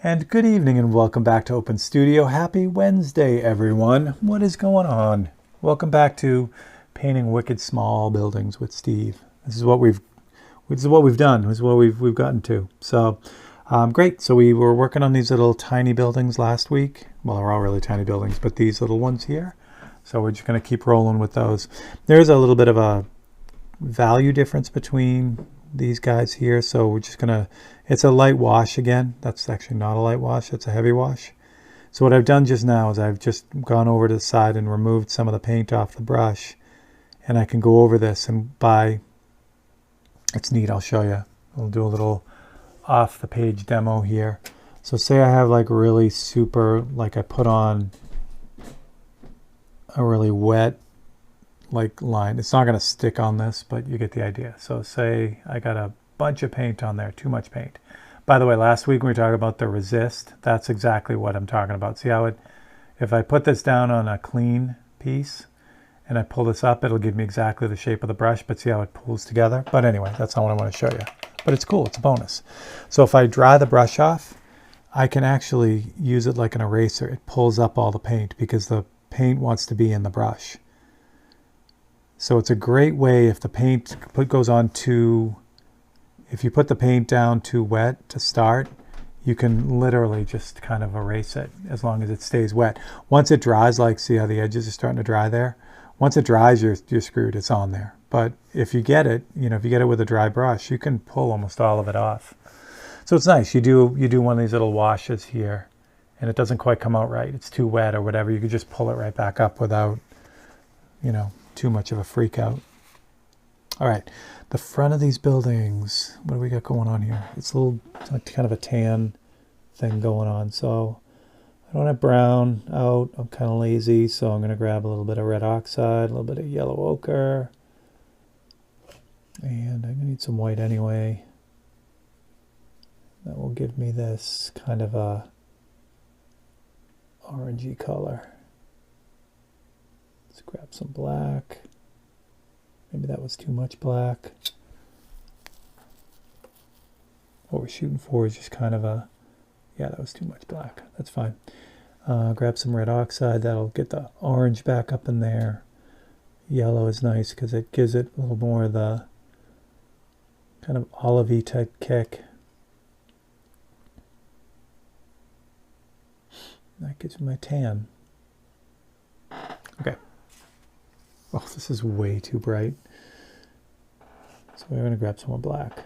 And good evening and welcome back to Open Studio. Happy Wednesday, everyone. What is going on? Welcome back to Painting Wicked Small Buildings with Steve. This is what we've done. This is what we've gotten to. So great. So we were working on these little tiny buildings last week. Well, they're all really tiny buildings, but these little ones here. So we're just going to keep rolling with those. There's a little bit of a value difference between these guys here, so we're just gonna, it's a light wash again. That's actually not a light wash, it's a heavy wash. So what I've done just now is I've just gone over to the side and removed some of the paint off the brush, and I can go over this and it's neat, I'll show you. We'll do a little off the page demo here. So say I have like really super, like I put on a really wet like line. It's not going to stick on this, but you get the idea. So say I got a bunch of paint on there, too much paint. By the way, last week when we talked about the resist, that's exactly what I'm talking about. See how if I put this down on a clean piece and I pull this up, it'll give me exactly the shape of the brush, but see how it pulls together? But anyway, that's not what I want to show you. But it's cool, it's a bonus. So if I dry the brush off, I can actually use it like an eraser. It pulls up all the paint because the paint wants to be in the brush. So it's a great way if the paint goes on if you put the paint down too wet to start, you can literally just kind of erase it as long as it stays wet. Once it dries, like see how the edges are starting to dry there? Once it dries, you're screwed, it's on there. But if you get it, if you get it with a dry brush, you can pull almost all of it off. So it's nice, you do one of these little washes here and it doesn't quite come out right, it's too wet or whatever, you could just pull it right back up without, too much of a freak out. All right, the front of these buildings, what do we got going on here? It's like kind of a tan thing going on. So I don't have brown out. I'm kind of lazy, so I'm going to grab a little bit of red oxide, a little bit of yellow ochre, and I'm going to need some white anyway. That will give me this kind of a orangey color. Let's grab some black. Maybe that was too much black. What we're shooting for is just kind of yeah, that was too much black. That's fine. Grab some red oxide. That'll get the orange back up in there. Yellow is nice because it gives it a little more of the kind of olivey type kick. That gives me my tan. Okay. Oh, this is way too bright. So we're going to grab some more black.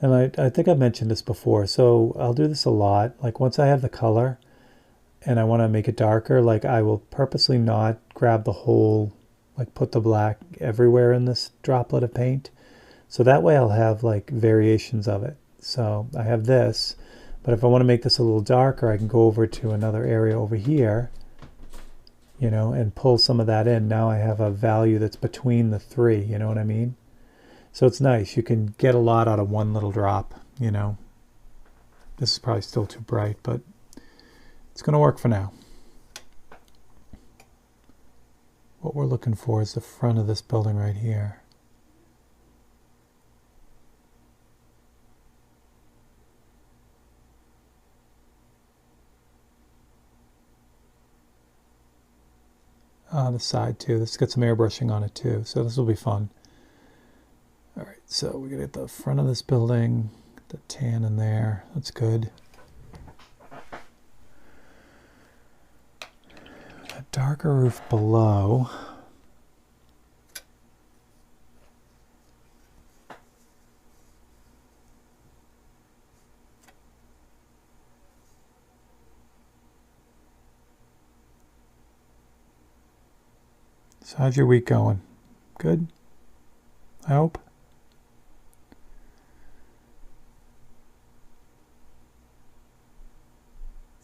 And I think I've mentioned this before, so I'll do this a lot. Like once I have the color and I want to make it darker, like I will purposely not grab the whole, like put the black everywhere in this droplet of paint. So that way I'll have like variations of it. So I have this, but if I want to make this a little darker, I can go over to another area over here, and pull some of that in. Now I have a value that's between the three, you know what I mean? So it's nice. You can get a lot out of one little drop, This is probably still too bright, but it's going to work for now. What we're looking for is the front of this building right here. The side too. Let's get some airbrushing on it too. So this will be fun. All right, so we're gonna get the front of this building, the tan in there. That's good. A darker roof below. So how's your week going? Good? I hope.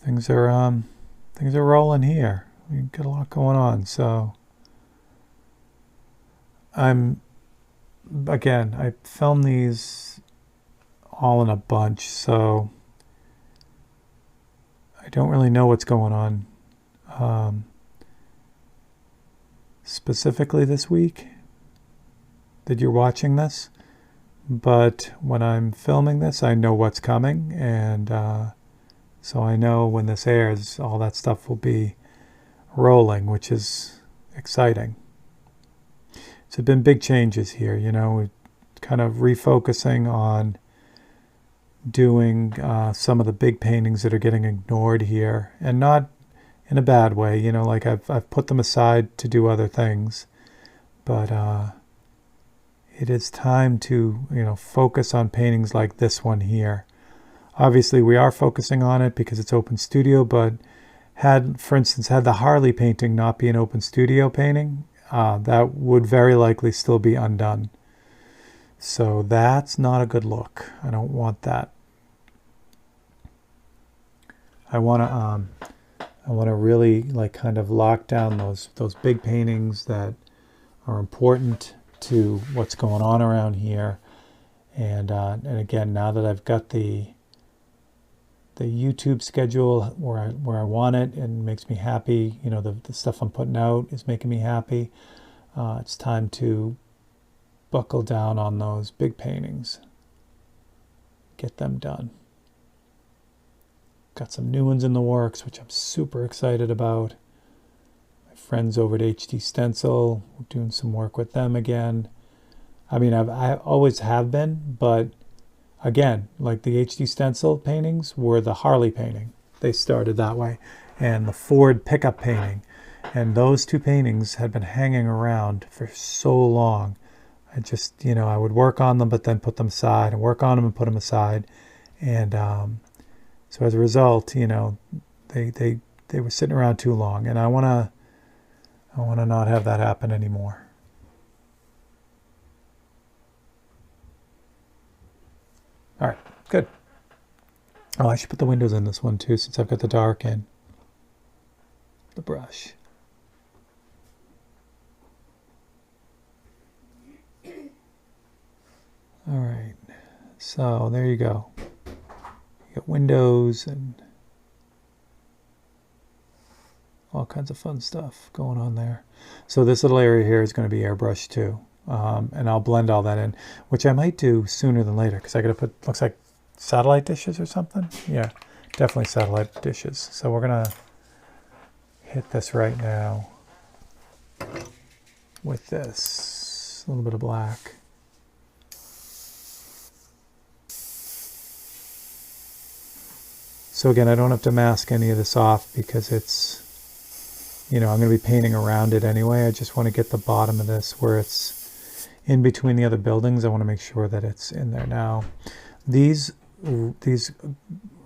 Things are rolling here. We got a lot going on. So I filmed these all in a bunch, so I don't really know what's going on. Specifically this week that you're watching this, but when I'm filming this, I know what's coming, and So I know when this airs, all that stuff will be rolling, which is exciting. So been big changes here, you know, we're kind of refocusing on doing some of the big paintings that are getting ignored here, and not in a bad way, you know, like I've put them aside to do other things, but it is time to, you know, focus on paintings like this one here. Obviously we are focusing on it because it's open studio, but for instance, had the Harley painting not be an open studio painting, that would very likely still be undone. So that's not a good look. I don't want that. I want to really like kind of lock down those big paintings that are important to what's going on around here. And again, now that I've got the YouTube schedule where I want it and makes me happy, you know, the stuff I'm putting out is making me happy. It's time to buckle down on those big paintings. Get them done. Got some new ones in the works, which I'm super excited about. My friends over at HD Stencil, we're doing some work with them again. I mean, I always have been, but again, like the HD Stencil paintings were the Harley painting. They started that way. And the Ford pickup painting. And those two paintings had been hanging around for so long. I just, you know, I would work on them, but then put them aside, and work on them and put them aside. And so as a result, you know, they were sitting around too long. And I want to not have that happen anymore. All right, good. Oh, I should put the windows in this one too, since I've got the dark in. The brush. All right, so there you go. You got windows and all kinds of fun stuff going on there. So this little area here is going to be airbrushed too. And I'll blend all that in, which I might do sooner than later, because I got to put, looks like satellite dishes or something. Yeah, definitely satellite dishes. So we're going to hit this right now with this, a little bit of black. So again, I don't have to mask any of this off because it's, you know, I'm going to be painting around it anyway. I just want to get the bottom of this where it's in between the other buildings. I want to make sure that it's in there now. These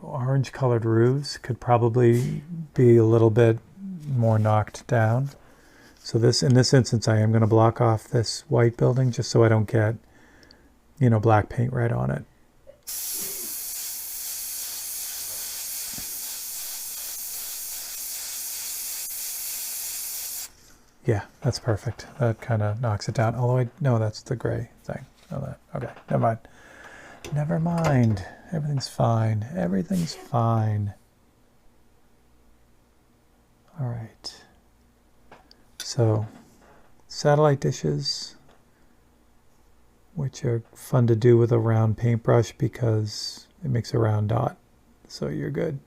orange colored roofs could probably be a little bit more knocked down. So this, in this instance, I am going to block off this white building just so I don't get, you know, black paint right on it. Yeah, that's perfect. That kind of knocks it down. Although no, that's the gray thing. Oh, that, okay, never mind. Never mind. Everything's fine. Everything's fine. All right. So, satellite dishes, which are fun to do with a round paintbrush because it makes a round dot. So you're good.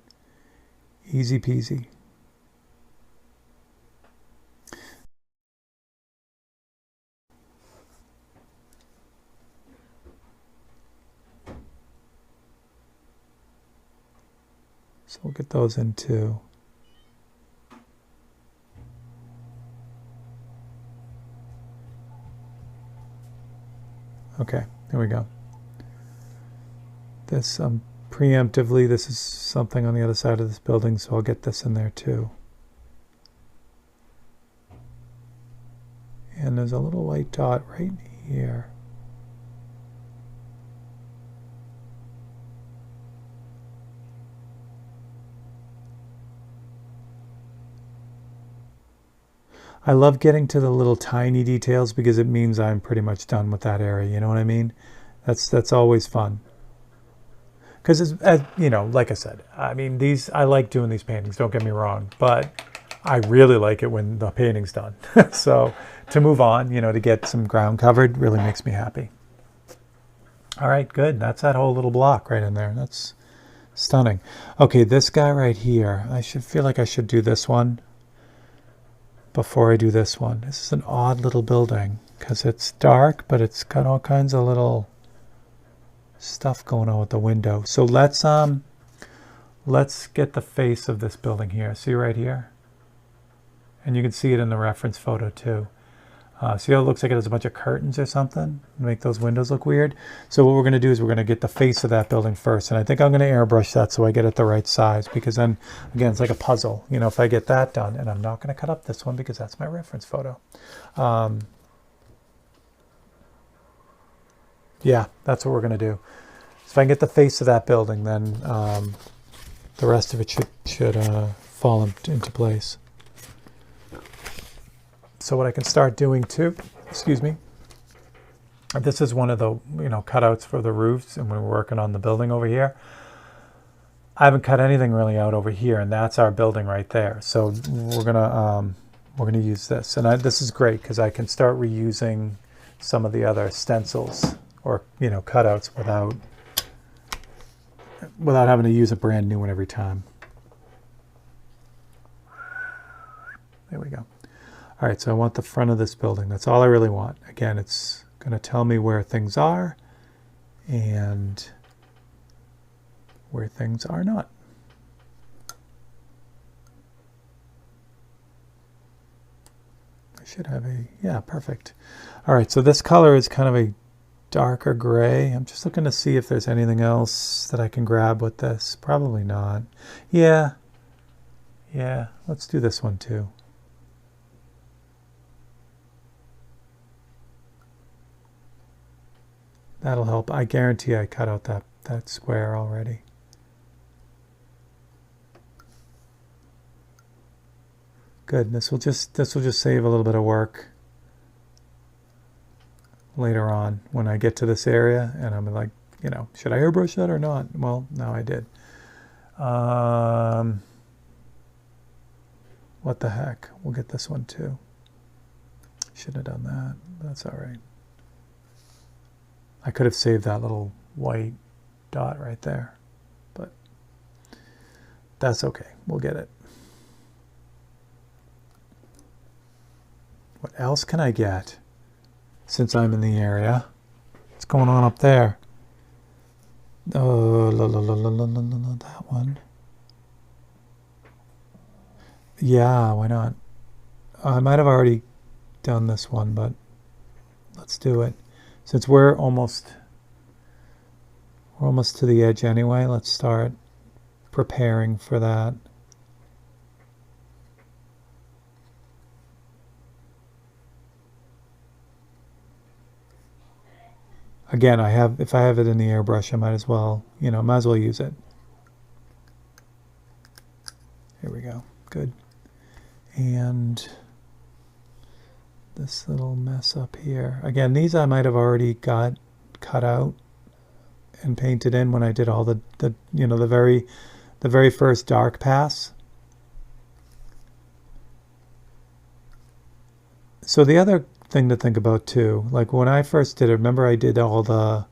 Easy peasy. So we'll get those in too. Okay, there we go. This preemptively, this is something on the other side of this building, so I'll get this in there too. And there's a little white dot right here. I love getting to the little tiny details because it means I'm pretty much done with that area. You know what I mean? That's always fun. Because, as you know, like I said, I mean, I like doing these paintings, don't get me wrong, but I really like it when the painting's done. So to move on, you know, to get some ground covered really makes me happy. All right, good. That's that whole little block right in there. That's Stunning. Okay, this guy right here, I should feel like I should do this one before I do this one. This is an odd little building because it's dark, but it's got all kinds of little stuff going on with the window. So let's get the face of this building here. See right here? And you can see it in the reference photo too. See how it looks like it has a bunch of curtains or something? Make those windows look weird. So what we're going to do is we're going to get the face of that building first. And I think I'm going to airbrush that so I get it the right size. Because then, again, it's like a puzzle. You know, if I get that done, and I'm not going to cut up this one because that's my reference photo. Yeah, that's what we're going to do. So if I can get the face of that building, then the rest of it should fall into place. So what I can start doing too, excuse me, this is one of the cutouts for the roofs, and when we're working on the building over here, I haven't cut anything really out over here, and that's our building right there. So we're gonna use this, and this is great because I can start reusing some of the other stencils or cutouts without having to use a brand new one every time. There we go. All right, so I want the front of this building. That's all I really want. Again, it's going to tell me where things are and where things are not. I should have yeah, perfect. All right, so this color is kind of a darker gray. I'm just looking to see if there's anything else that I can grab with this. Probably not. Yeah, let's do this one too. That'll help. I guarantee I cut out that square already. Good. This will just save a little bit of work later on when I get to this area and I'm like, should I airbrush that or not? Well, now I did. What the heck? We'll get this one too. Shouldn't have done that. That's all right. I could have saved that little white dot right there, but that's okay. We'll get it. What else can I get since I'm in the area? What's going on up there? Oh, that one. Yeah, why not? I might have already done this one, but let's do it. Since we're almost to the edge anyway, let's start preparing for that. Again, if I have it in the airbrush, I might as well use it. Here we go. Good. And this little mess up here. Again, these I might have already got cut out and painted in when I did all the very first dark pass. So the other thing to think about too, like when I first did it, remember I did all the,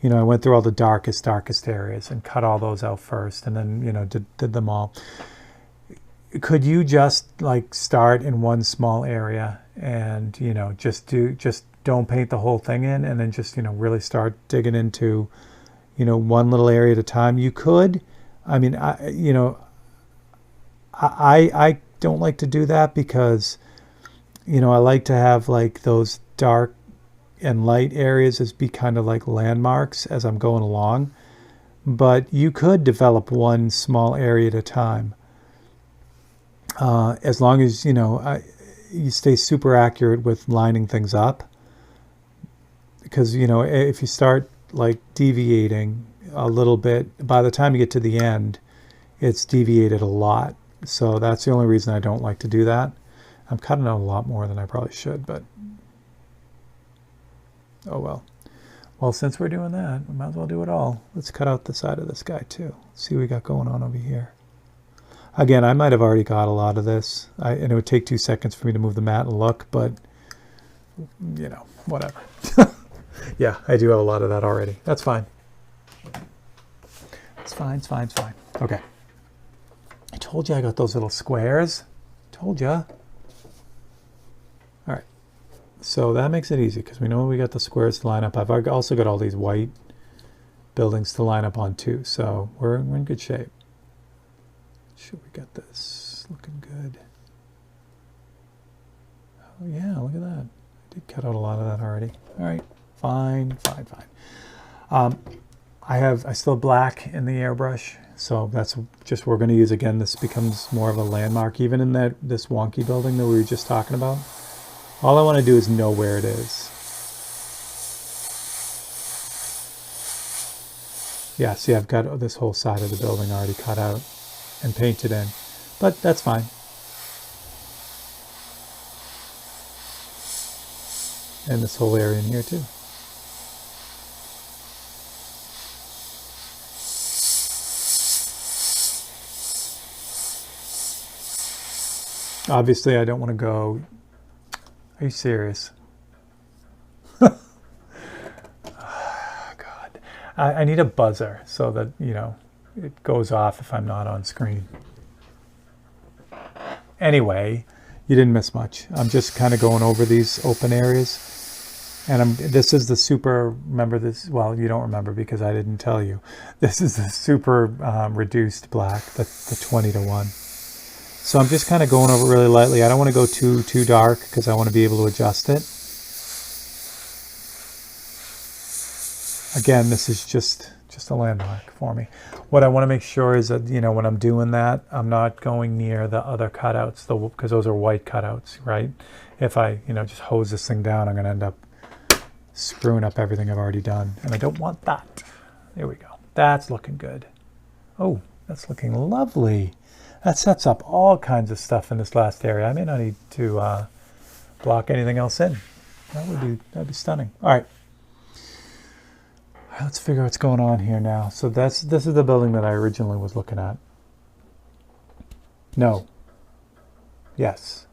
I went through all the darkest areas and cut all those out first, and then did them all. Could you just like start in one small area and just don't paint the whole thing in, and then just really start digging into one little area at a time? You could. I mean, I don't like to do that because I like to have like those dark and light areas as be kind of like landmarks as I'm going along. But you could develop one small area at a time. As long as, you stay super accurate with lining things up. Because, if you start like deviating a little bit, by the time you get to the end, it's deviated a lot. So that's the only reason I don't like to do that. I'm cutting out a lot more than I probably should, but oh well. Well, since we're doing that, we might as well do it all. Let's cut out the side of this guy too. See what we got going on over here. Again, I might have already got a lot of this. And it would take 2 seconds for me to move the mat and look, but whatever. Yeah, I do have a lot of that already. That's fine. It's fine, it's fine, it's fine. Okay. I told you I got those little squares. Told you. All right. So that makes it easy because we know we got the squares to line up. I've also got all these white buildings to line up on too. So we're in good shape. Should we get this looking good? Oh yeah, look at that. I did cut out a lot of that already. All right, fine. I still have black in the airbrush, so that's just what we're going to use again. This becomes more of a landmark, even in this wonky building that we were just talking about. All I want to do is know where it is. Yeah, see, I've got this whole side of the building already cut out and painted in, but that's fine. And this whole area in here too. Obviously, I don't want to go. Are you serious? God, I need a buzzer so that, you know, it goes off if I'm not on screen. Anyway, you didn't miss much. I'm just kind of going over these open areas. And this is the super, remember this, well, you don't remember because I didn't tell you. This is the super reduced black, the 20:1. So I'm just kind of going over it really lightly. I don't want to go too dark because I want to be able to adjust it. Again, this is just a landmark for me. What I want to make sure is that, you know, when I'm doing that, I'm not going near the other cutouts, because those are white cutouts, right? If I, you know, just hose this thing down, I'm going to end up screwing up everything I've already done. And I don't want that. There we go. That's looking good. Oh, that's looking lovely. That sets up all kinds of stuff in this last area. I may not need to block anything else in. That'd be stunning. All right. Let's figure out what's going on here now. So this is the building that I originally was looking at. No. Yes.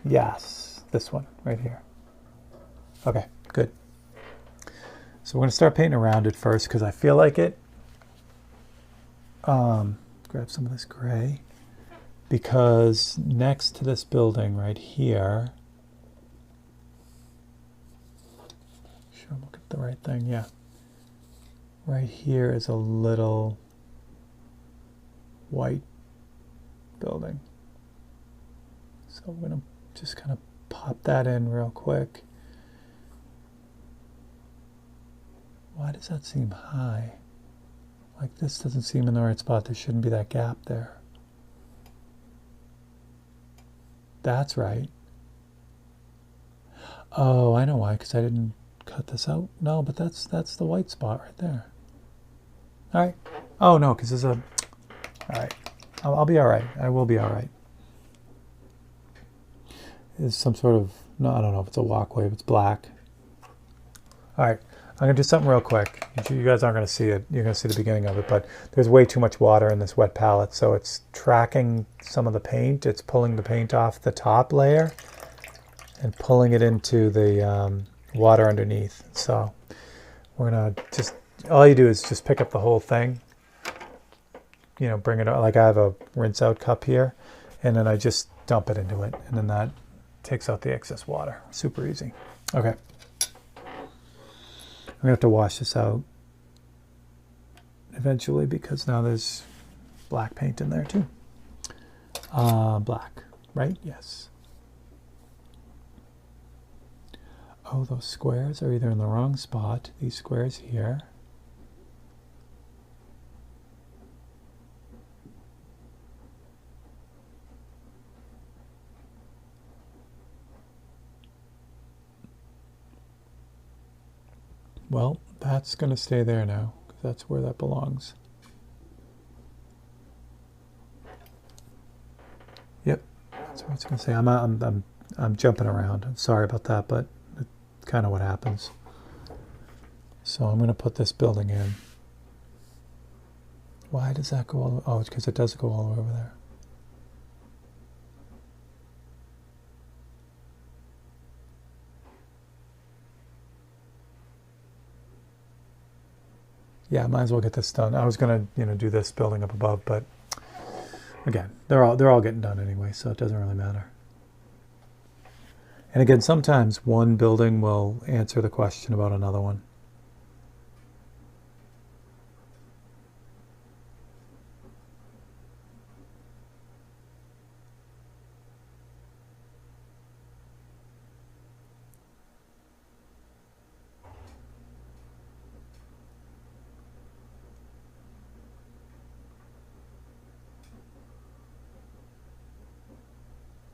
Yes. This one right here. Okay, good. So we're going to start painting around it first because I feel like it. Grab some of this gray, because next to this building right here, sure I'm looking at the right thing, yeah. Right here is a little white building. So I'm going to just kind of pop that in real quick. Why does that seem high? Like this doesn't seem in the right spot. There shouldn't be that gap there. That's right. Oh, I know why, because I didn't cut this out. No, but that's the white spot right there. All right. Oh, no, because there's a... All right. I'll be all right. I will be all right. There's some sort of... No, I don't know if it's a walkway, if it's black. All right. I'm going to do something real quick. You guys aren't going to see it. You're going to see the beginning of it, but there's way too much water in this wet palette, so it's tracking some of the paint. It's pulling the paint off the top layer and pulling it into the water underneath. So we're going to just, all you do is just pick up the whole thing, you know, bring it out. Like I have a rinse out cup here, and then I just dump it into it, and then that takes out the excess water. Super easy. Okay. I'm going to have to wash this out eventually because now there's black paint in there too. Black, right? Yes. Oh, those squares are either in the wrong spot. These squares here. Well, that's going to stay there now, because that's where that belongs. Yep, that's what it's going to say. I'm jumping around. I'm sorry about that, but it's kind of what happens. So I'm going to put this building in. Why does that go all the way? Oh, it's because it does go all the way over there. Yeah, might as well get this done. I was gonna, do this building up above, but again, they're all getting done anyway, so it doesn't really matter. And again, sometimes one building will answer the question about another one.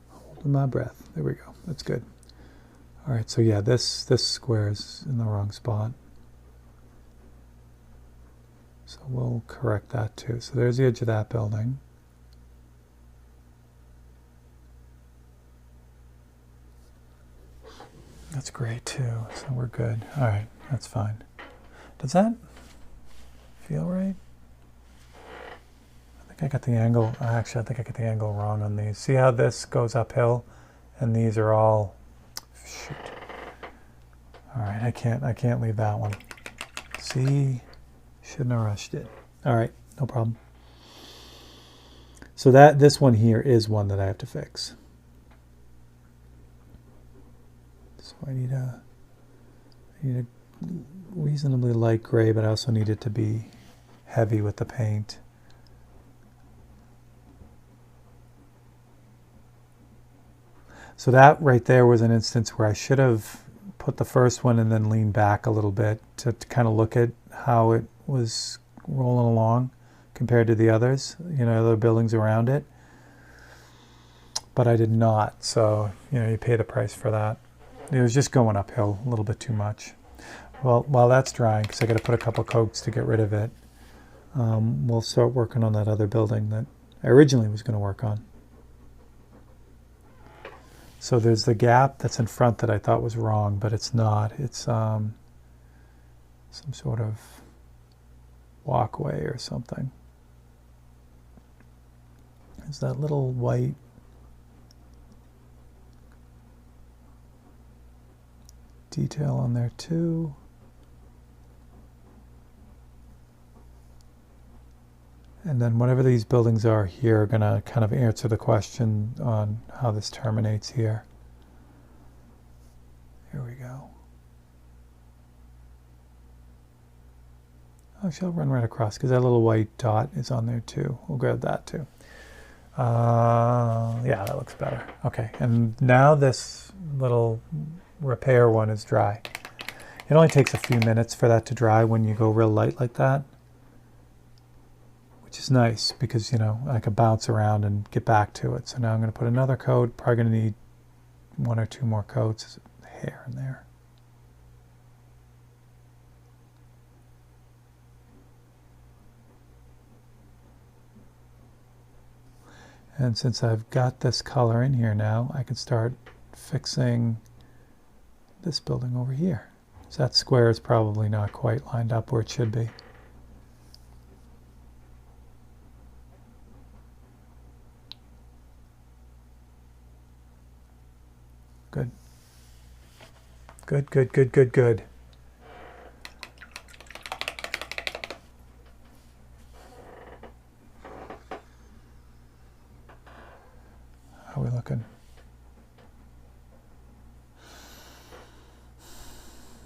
Holding my breath. There we go. That's good. All right, so yeah, this square is in the wrong spot. So we'll correct that too. So there's the edge of that building. That's great too, so we're good. All right, that's fine. Does that feel right? I think I got the angle, actually I think I got the angle wrong on these. See how this goes uphill and these are all, shoot. All right, I can't leave that one. See, shouldn't have rushed it. All right, no problem. So this one here is one that I have to fix. So I need a reasonably light gray, but I also need it to be heavy with the paint. So that right there was an instance where I should have put the first one and then lean back a little bit to kind of look at how it was rolling along compared to the others, other buildings around it. But I did not, so you pay the price for that. It was just going uphill a little bit too much. Well, while that's drying, because I got to put a couple coats to get rid of it, we'll start working on that other building that I originally was going to work on. So there's the gap that's in front that I thought was wrong, but it's not. It's some sort of walkway or something. There's that little white detail on there too. And then whatever these buildings are here are going to kind of answer the question on how this terminates here. Here we go. Actually, I'll run right across because that little white dot is on there too. We'll grab that too. Yeah, that looks better. Okay, and now this little repair one is dry. It only takes a few minutes for that to dry when you go real light like that, which is nice because, I can bounce around and get back to it. So now I'm going to put another coat. Probably going to need 1 or 2 more coats. There's hair in there. And since I've got this color in here now, I can start fixing this building over here. So that square is probably not quite lined up where it should be. Good. Good, good, good, good, good. How are we looking?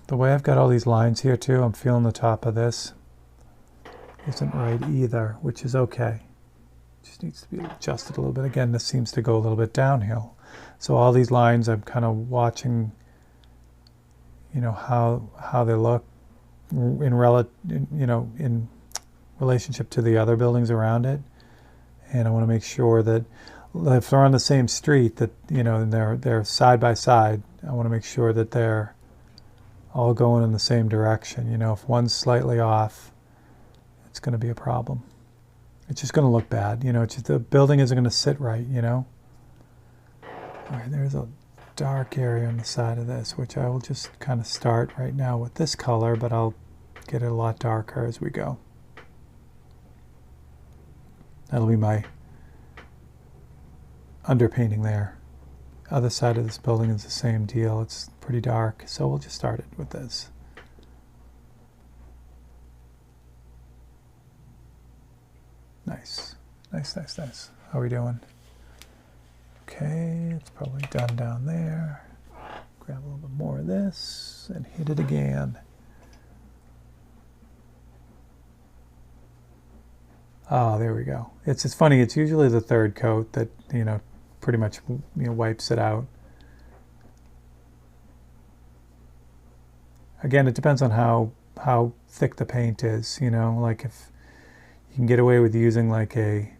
The way I've got all these lines here too, I'm feeling the top of this isn't right either, which is okay. Just needs to be adjusted a little bit. Again, this seems to go a little bit downhill. So all these lines, I'm kind of watching, how they look in relationship to the other buildings around it. And I want to make sure that if they're on the same street, that and they're side by side, I want to make sure that they're all going in the same direction. If one's slightly off, it's going to be a problem. It's just going to look bad. It's just, the building isn't going to sit right. All right, there's a dark area on the side of this, which I will just kind of start right now with this color, but I'll get it a lot darker as we go. That'll be my underpainting there. Other side of this building is the same deal. It's pretty dark, so we'll just start it with this. Nice. Nice, nice, nice. How are we doing? Okay, it's probably done down there. Grab a little bit more of this and hit it again. Oh, there we go. It's funny. It's usually the third coat that, pretty much, wipes it out. Again, it depends on how thick the paint is, like if you can get away with using like a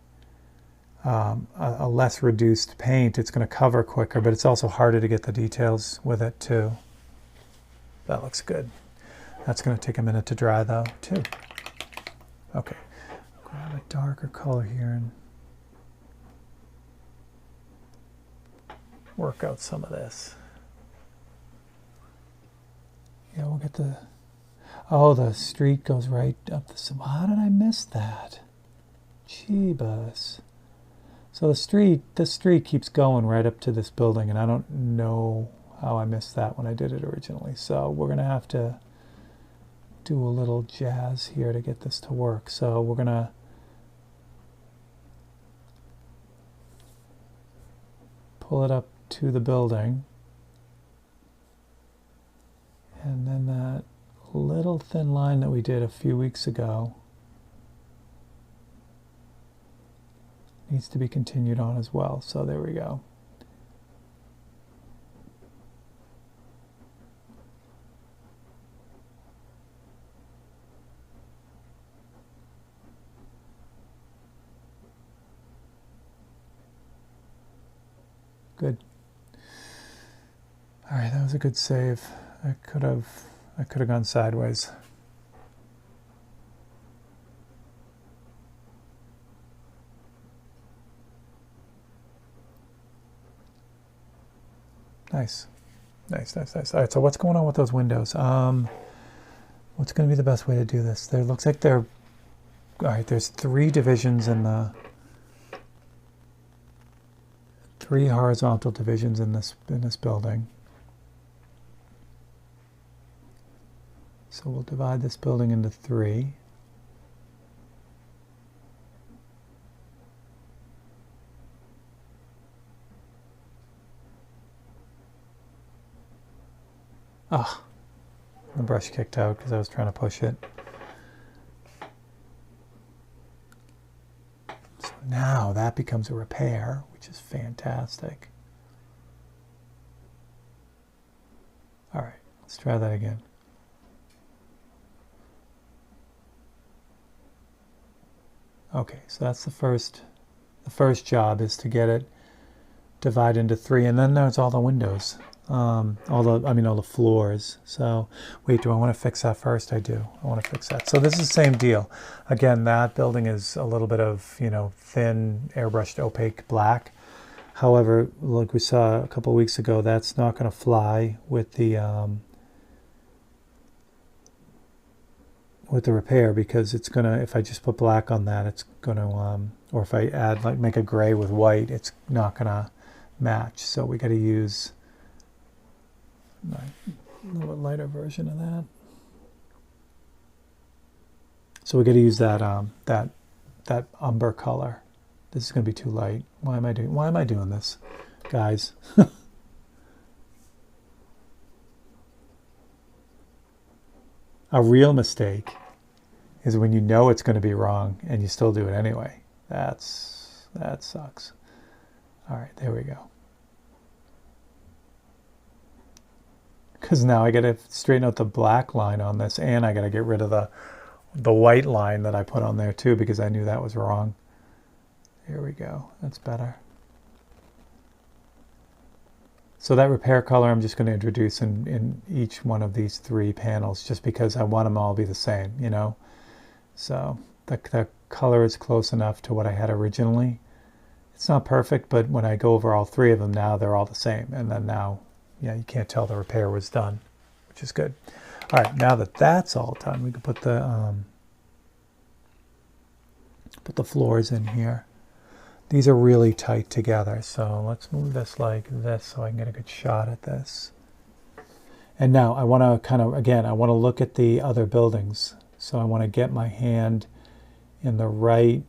less reduced paint, it's going to cover quicker, but it's also harder to get the details with it too. That looks good. That's going to take a minute to dry though, too. Okay. Grab a darker color here and work out some of this. Yeah, we'll get the... Oh, the street goes right up the... How did I miss that? Jeebus. So this street keeps going right up to this building, and I don't know how I missed that when I did it originally. So we're going to have to do a little jazz here to get this to work. So we're going to pull it up to the building, and then that little thin line that we did a few weeks ago needs to be continued on as well. So there we go. Good. All right, that was a good save. I could have gone sideways. Nice. Nice, nice, nice. All right, so what's going on with those windows? What's going to be the best way to do this? There looks like they're... All right, there's 3 divisions in the... 3 horizontal divisions in this building. So we'll divide this building into 3. Ah, the brush kicked out because I was trying to push it. So now that becomes a repair, which is fantastic. All right, let's try that again. Okay, so that's the first job, is to get it divided into 3, and then there's all the windows, all the floors. So wait, do I want to fix that first? I do. I want to fix that. So this is the same deal. Again, that building is a little bit of, thin airbrushed opaque black. However, like we saw a couple of weeks ago, that's not going to fly with the repair, because it's gonna, if I just put black on that, it's gonna or if I add, like, make a gray with white, it's not gonna match. So we got to use a little bit lighter version of that. So we got to use that that umber color. This is gonna be too light. Why am I doing this, guys? A real mistake is when you know it's going to be wrong and you still do it anyway. That sucks. All right, there we go. Because now I got to straighten out the black line on this, and I got to get rid of the white line that I put on there too, because I knew that was wrong. Here we go. That's better. So that repair color I'm just going to introduce in each one of these 3 panels, just because I want them all to be the same, So the color is close enough to what I had originally. It's not perfect, but when I go over all 3 of them now, they're all the same. And then now, you can't tell the repair was done, which is good. All right, now that that's all done, we can put the floors in here. These are really tight together, so let's move this like this so I can get a good shot at this. And now I want to I want to look at the other buildings. So I want to get my hand in the right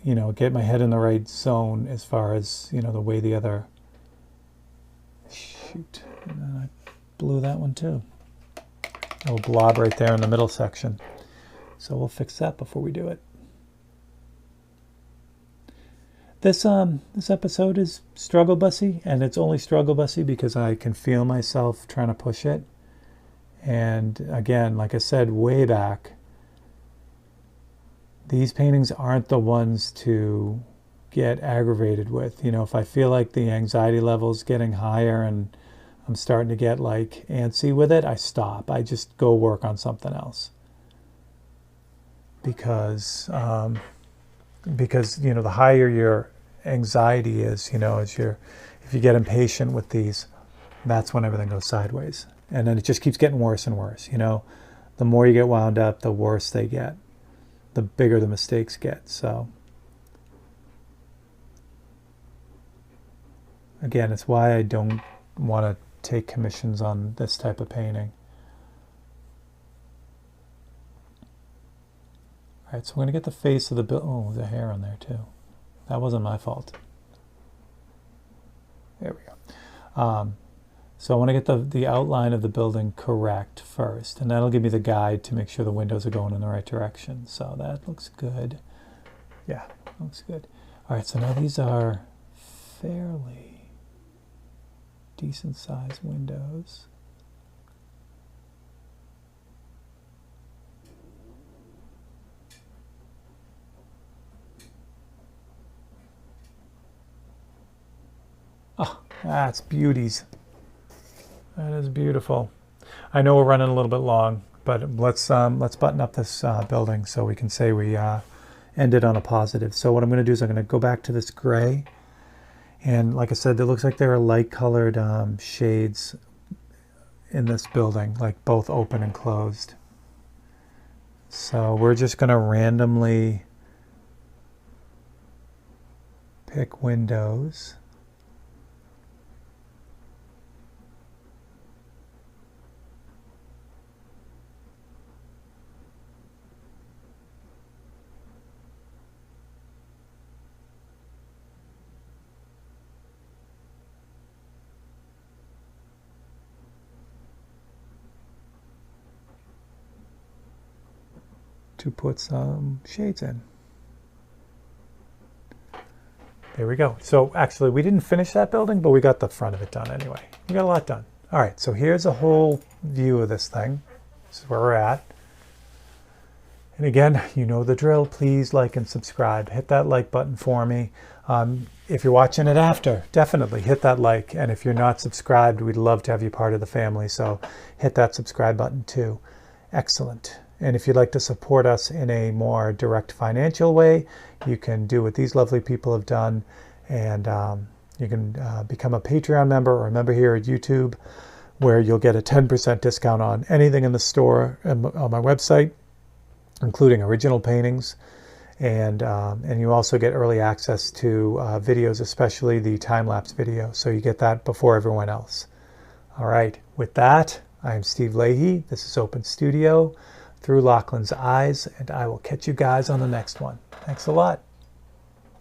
you know, get my head in the right zone as far as, you know, the way the other, shoot, and then I blew that one too. A little blob right there in the middle section. So we'll fix that before we do it. This episode is struggle bussy, and it's only struggle bussy because I can feel myself trying to push it. And again, like I said way back, these paintings aren't the ones to get aggravated with. You know, if I feel like the anxiety level's getting higher and I'm starting to get like antsy with it, I stop. I just go work on something else. Because you know, the higher your anxiety is, you know, if you get impatient with these, that's when everything goes sideways. And then it just keeps getting worse and worse. You know, the more you get wound up, the worse they get, the bigger the mistakes get. So again, it's why I don't want to take commissions on this type of painting. All right, so we're going to get the face of the building. Oh, there's a hair on there too. That wasn't my fault. There we go. So I want to get the outline of the building correct first, and that'll give me the guide to make sure the windows are going in the right direction. So that looks good. Yeah, looks good. All right, so now these are fairly decent sized windows. Oh, that's beauties. That is beautiful. I know we're running a little bit long, but let's button up this building so we can say we ended on a positive. So what I'm going to do is I'm going to go back to this gray, and like I said, it looks like there are light colored shades in this building, like both open and closed. So we're just going to randomly pick windows. To put some shades in. There we go. So actually we didn't finish that building, but we got the front of it done anyway. We got a lot done. All right, so here's a whole view of this thing. This is where we're at. And again, you know the drill. Please like and subscribe. Hit that like button for me. If you're watching it after, definitely hit that like. And if you're not subscribed, we'd love to have you part of the family. So hit that subscribe button too. Excellent. And if you'd like to support us in a more direct financial way, you can do what these lovely people have done. And you can become a Patreon member or a member here at YouTube, where you'll get a 10% discount on anything in the store on my website, including original paintings. And you also get early access to videos, especially the time-lapse video. So you get that before everyone else. All right, with that, I'm Steve Leahy. This is Open Studio, Through Lachlan's Eyes, and I will catch you guys on the next one. Thanks a lot.